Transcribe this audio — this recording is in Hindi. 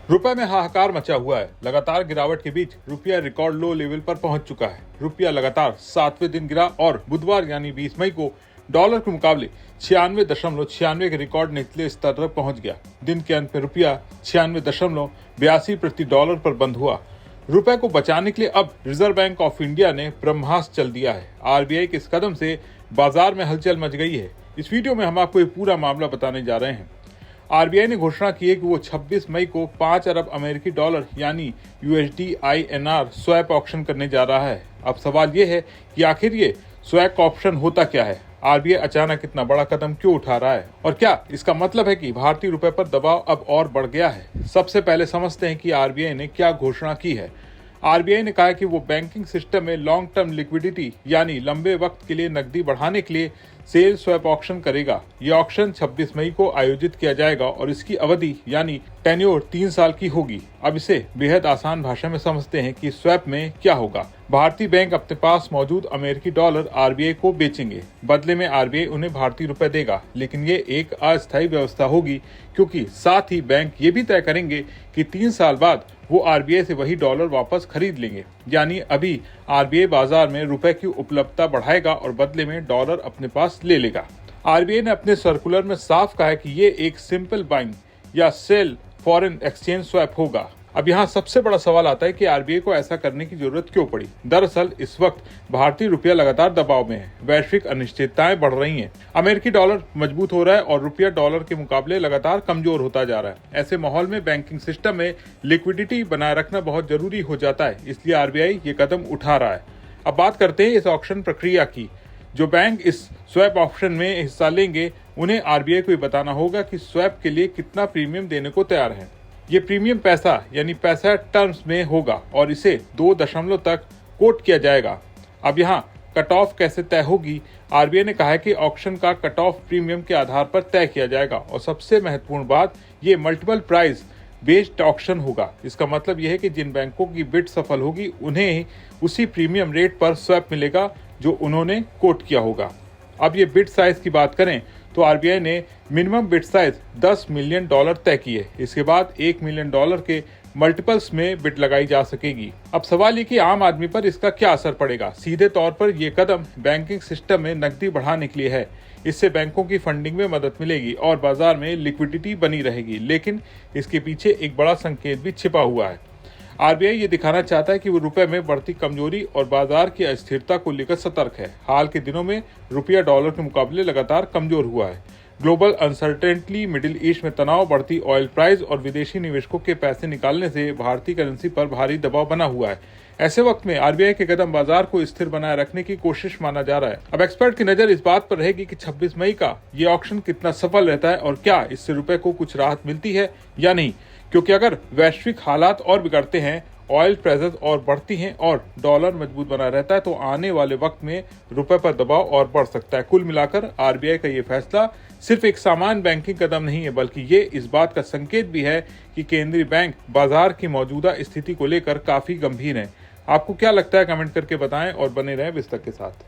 रुपए में हाहाकार मचा हुआ है। लगातार गिरावट के बीच रुपया रिकॉर्ड लो लेवल पर पहुंच चुका है। रुपया लगातार 7वें दिन गिरा और बुधवार यानी 20 मई को डॉलर के मुकाबले 96.96 के रिकॉर्ड निचले स्तर पर पहुंच गया। दिन के अंत में रुपया 96.82 प्रति डॉलर पर बंद हुआ। रुपए को बचाने के लिए अब रिजर्व बैंक ऑफ इंडिया ने ब्रह्मास्त्र चल दिया है। आरबीआई के इस कदम से बाजार में हलचल मच गई है। इस वीडियो में हम आपको ये पूरा मामला बताने जा रहे हैं। आरबीआई ने घोषणा की है कि वो 26 मई को 5 अरब अमेरिकी डॉलर यानी यूएसडी INR स्वैप ऑक्शन करने जा रहा है। अब सवाल ये है कि आखिर ये स्वैप ऑप्शन होता क्या है, आरबीआई अचानक इतना बड़ा कदम क्यों उठा रहा है और क्या इसका मतलब है कि भारतीय रुपए पर दबाव अब और बढ़ गया है। सबसे पहले समझते हैं कि आरबीआई ने क्या घोषणा की है। आरबीआई ने कहा है कि वो बैंकिंग सिस्टम में लॉन्ग टर्म लिक्विडिटी यानी लंबे वक्त के लिए नकदी बढ़ाने के लिए सेल स्वैप ऑक्शन करेगा। ये ऑक्शन 26 मई को आयोजित किया जाएगा और इसकी अवधि यानी टेन्योर 3 साल की होगी। अब इसे बेहद आसान भाषा में समझते हैं कि स्वैप में क्या होगा। भारतीय बैंक अपने पास मौजूद अमेरिकी डॉलर आरबीआई को बेचेंगे। बदले में आरबीआई उन्हें भारतीय रुपए देगा, लेकिन ये एक अस्थायी व्यवस्था होगी क्योंकि साथ ही बैंक ये भी तय करेंगे कि 3 साल बाद वो आरबीआई से वही डॉलर वापस खरीद लेंगे। यानी अभी आरबीआई बाजार में रुपए की उपलब्धता बढ़ाएगा और बदले में डॉलर अपने पास ले लेगा। आरबीआई ने अपने सर्कुलर में साफ कहा है कि ये एक सिंपल बाइंग या सेल फॉरेन एक्सचेंज स्वैप होगा। अब यहाँ सबसे बड़ा सवाल आता है कि आरबीआई को ऐसा करने की जरूरत क्यों पड़ी। दरअसल इस वक्त भारतीय रुपया लगातार दबाव में है। वैश्विक अनिश्चितताएं बढ़ रही हैं। अमेरिकी डॉलर मजबूत हो रहा है और रुपया डॉलर के मुकाबले लगातार कमजोर होता जा रहा है। ऐसे माहौल में बैंकिंग सिस्टम में लिक्विडिटी बनाए रखना बहुत जरूरी हो जाता है। इसलिए आरबीआई ये कदम उठा रहा है। अब बात करते हैं इस ऑक्शन प्रक्रिया की। जो बैंक इस स्वैप ऑप्शन में हिस्सा लेंगे उन्हें आरबीआई को बताना होगा कि स्वैप के लिए कितना प्रीमियम देने को तैयार है। ये प्रीमियम पैसा यानी पैसा टर्म्स में होगा और इसे 2 दशमलव तक कोट किया जाएगा। अब यहाँ कट ऑफ कैसे तय होगी। आरबीआई ने कहा है कि ऑक्शन का कट ऑफ प्रीमियम के आधार पर तय किया जाएगा और सबसे महत्वपूर्ण बात ये मल्टीपल प्राइस बेस्ड ऑक्शन होगा। इसका मतलब यह है कि जिन बैंकों की बिड सफल होगी उन्हें उसी प्रीमियम रेट पर स्वैप मिलेगा जो उन्होंने कोट किया होगा। अब ये बिड साइज की बात करें तो आरबीआई ने मिनिमम बिड साइज $10 मिलियन तय की है। इसके बाद $1 मिलियन के मल्टीपल्स में बिड लगाई जा सकेगी। अब सवाल ये कि आम आदमी पर इसका क्या असर पड़ेगा। सीधे तौर पर यह कदम बैंकिंग सिस्टम में नकदी बढ़ाने के लिए है। इससे बैंकों की फंडिंग में मदद मिलेगी और बाजार में लिक्विडिटी बनी रहेगी। लेकिन इसके पीछे एक बड़ा संकेत भी छिपा हुआ है। आरबीआई ये दिखाना चाहता है कि वो रुपए में बढ़ती कमजोरी और बाजार की अस्थिरता को लेकर सतर्क है। हाल के दिनों में रुपया डॉलर के मुकाबले लगातार कमजोर हुआ है। ग्लोबल अनसर्टेनिटी, मिडिल ईस्ट में तनाव, बढ़ती ऑयल प्राइस और विदेशी निवेशकों के पैसे निकालने से भारतीय करेंसी पर भारी दबाव बना हुआ है। ऐसे वक्त में आरबीआई के कदम बाजार को स्थिर बनाए रखने की कोशिश माना जा रहा है। अब एक्सपर्ट की नजर इस बात पर रहेगी कि 26 मई का ये ऑक्शन कितना सफल रहता है और क्या इससे रुपए को कुछ राहत मिलती है या नहीं। क्योंकि अगर वैश्विक हालात और बिगड़ते हैं, ऑयल प्राइसेस और बढ़ती हैं और डॉलर मजबूत बना रहता है तो आने वाले वक्त में रुपए पर दबाव और बढ़ सकता है। कुल मिलाकर आरबीआई का ये फैसला सिर्फ एक सामान्य बैंकिंग कदम नहीं है, बल्कि ये इस बात का संकेत भी है कि केंद्रीय बैंक बाजार की मौजूदा स्थिति को लेकर काफी गंभीर है। आपको क्या लगता है, कमेंट करके बताएं और बने रहें विस्तक के साथ।